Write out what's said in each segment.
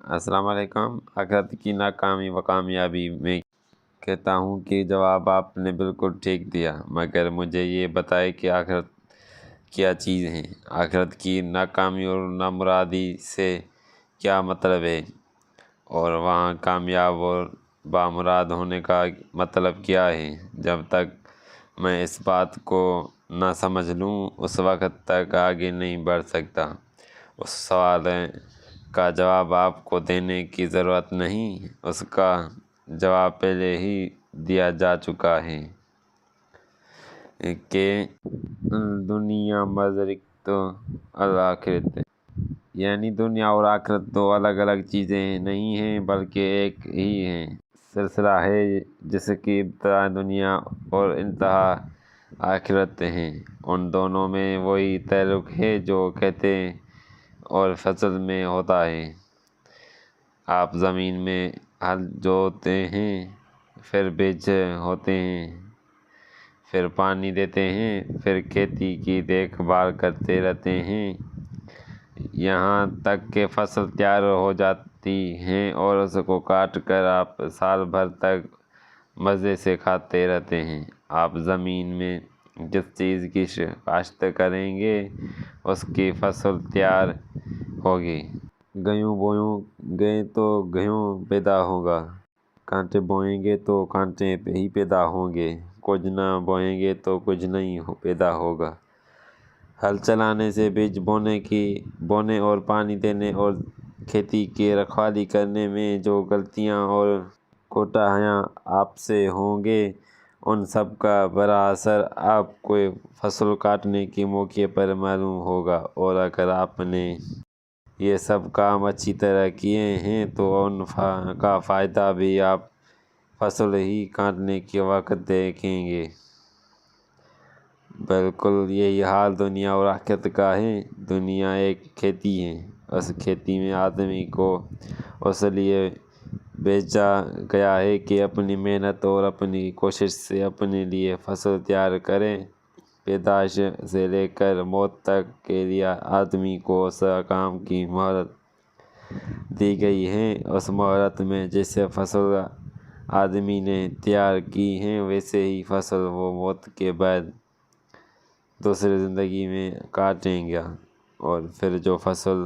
السلام علیکم۔ آخرت کی ناکامی و کامیابی میں کہتا ہوں کہ جواب آپ نے بالکل ٹھیک دیا، مگر مجھے یہ بتائے کہ آخرت کیا چیز ہے؟ آخرت کی ناکامی اور نامرادی سے کیا مطلب ہے؟ اور وہاں کامیاب اور بامراد ہونے کا مطلب کیا ہے؟ جب تک میں اس بات کو نہ سمجھ لوں اس وقت تک آگے نہیں بڑھ سکتا۔ اس سوال کا جواب آپ کو دینے کی ضرورت نہیں، اس کا جواب پہلے ہی دیا جا چکا ہے کہ دنیا مذرکت الآخرت، یعنی دنیا اور آخرت دو الگ الگ چیزیں نہیں ہیں بلکہ ایک ہی ہیں، سلسلہ ہے جس کی ابتدا دنیا اور انتہا آخرت ہے۔ ان دونوں میں وہی تعلق ہے جو کھیتی اور فصل میں ہوتا ہے۔ آپ زمین میں ہل جوتے ہیں، پھر بیج ہوتے ہیں، پھر پانی دیتے ہیں، پھر کھیتی کی دیکھ بھال کرتے رہتے ہیں یہاں تک کہ فصل تیار ہو جاتی ہے اور اس کو کاٹ کر آپ سال بھر تک مزے سے کھاتے رہتے ہیں۔ آپ زمین میں جس چیز کی کاشت کریں گے اس کی فصل تیار ہوگی۔ گیہوں بوئیں گے تو گیہوں پیدا ہوگا، کانٹے بوئیں گے تو کانٹے ہی پیدا ہوں گے، کچھ نہ بوئیں گے تو کچھ نہیں پیدا ہوگا۔ ہل چلانے سے بیج بونے اور پانی دینے اور کھیتی کی رکھوالی کرنے میں جو غلطیاں اور کوتاہیاں آپ سے ہوں گے ان سب کا برا اثر آپ کو فصل کاٹنے کے موقع پر معلوم ہوگا، اور اگر آپ نے یہ سب کام اچھی طرح کیے ہیں تو ان کا فائدہ بھی آپ فصل ہی کاٹنے کے وقت دیکھیں گے۔ بالکل یہی حال دنیا اور آخرت کا ہے۔ دنیا ایک کھیتی ہے، اس کھیتی میں آدمی کو اس لیے بھیجا گیا ہے کہ اپنی محنت اور اپنی کوشش سے اپنے لیے فصل تیار کرے۔ پیدائش سے لے کر موت تک کے لیے آدمی کو اس کام کی مہلت دی گئی ہے۔ اس مہلت میں جیسے فصل آدمی نے تیار کی ہے ویسے ہی فصل وہ موت کے بعد دوسری زندگی میں کاٹیں گا، اور پھر جو فصل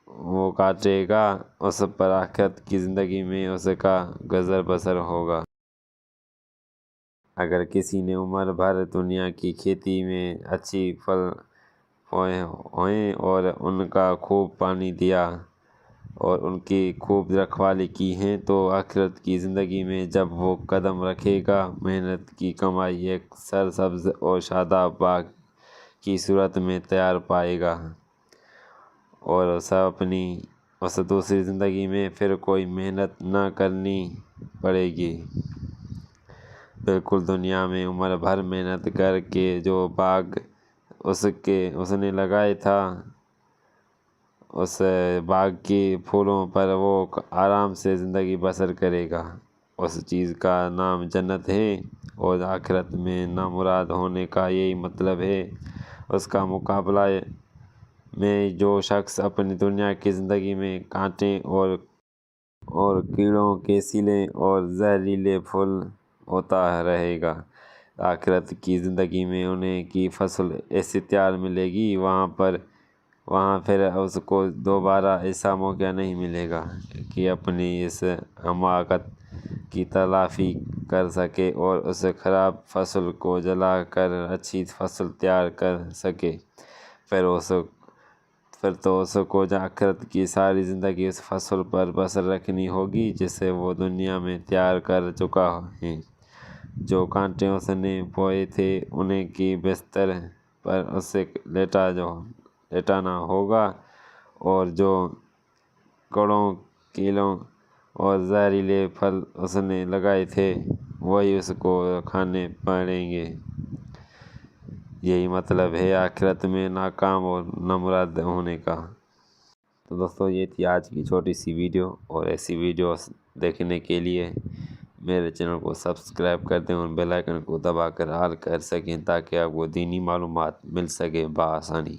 وہ کاٹے گا اس پر آخرت کی زندگی میں اس کا گزر بسر ہوگا۔ اگر کسی نے عمر بھر دنیا کی کھیتی میں اچھی پھل ہوئیں اور ان کا خوب پانی دیا اور ان کی خوب رکھوالی کی ہے تو آخرت کی زندگی میں جب وہ قدم رکھے گا محنت کی کمائی ایک سرسبز اور شاداب باغ کی صورت میں تیار پائے گا، اور اسے دوسری زندگی میں پھر کوئی محنت نہ کرنی پڑے گی۔ بالکل دنیا میں عمر بھر محنت کر کے جو باغ اس نے لگایا تھا اس باغ کے پھولوں پر وہ آرام سے زندگی بسر کرے گا، اس چیز کا نام جنت ہے۔ اور آخرت میں نامراد ہونے کا یہی مطلب ہے۔ اس کا مقابلہ میں جو شخص اپنی دنیا کی زندگی میں کانٹے اور کیڑوں کے سلے اور زہریلے پھل ہوتا رہے گا، آخرت کی زندگی میں انہیں کی فصل ایسی تیار ملے گی، وہاں پھر اس کو دوبارہ ایسا موقع نہیں ملے گا کہ اپنی اس حماقت کی تلافی کر سکے اور اس خراب فصل کو جلا کر اچھی فصل تیار کر سکے۔ پھر تو اس کو آخرت کی ساری زندگی اس فصل پر بسر رکھنی ہوگی جسے وہ دنیا میں تیار کر چکا ہے۔ جو کانٹے اس نے بوئے تھے انہیں کی بستر پر اسے لٹانا ہوگا، اور جو کیڑوں اور زہریلے پھل اس نے لگائے تھے وہی اس کو کھانے پڑیں گے۔ یہی مطلب ہے آخرت میں ناکام اور نامراد ہونے کا۔ تو دوستو یہ تھی آج کی چھوٹی سی ویڈیو، اور ایسی ویڈیوز دیکھنے کے لیے میرے چینل کو سبسکرائب کر دیں اور بیل آئیکن کو دبا کر آل کر سکیں تاکہ آپ کو دینی معلومات مل سکے بآسانی۔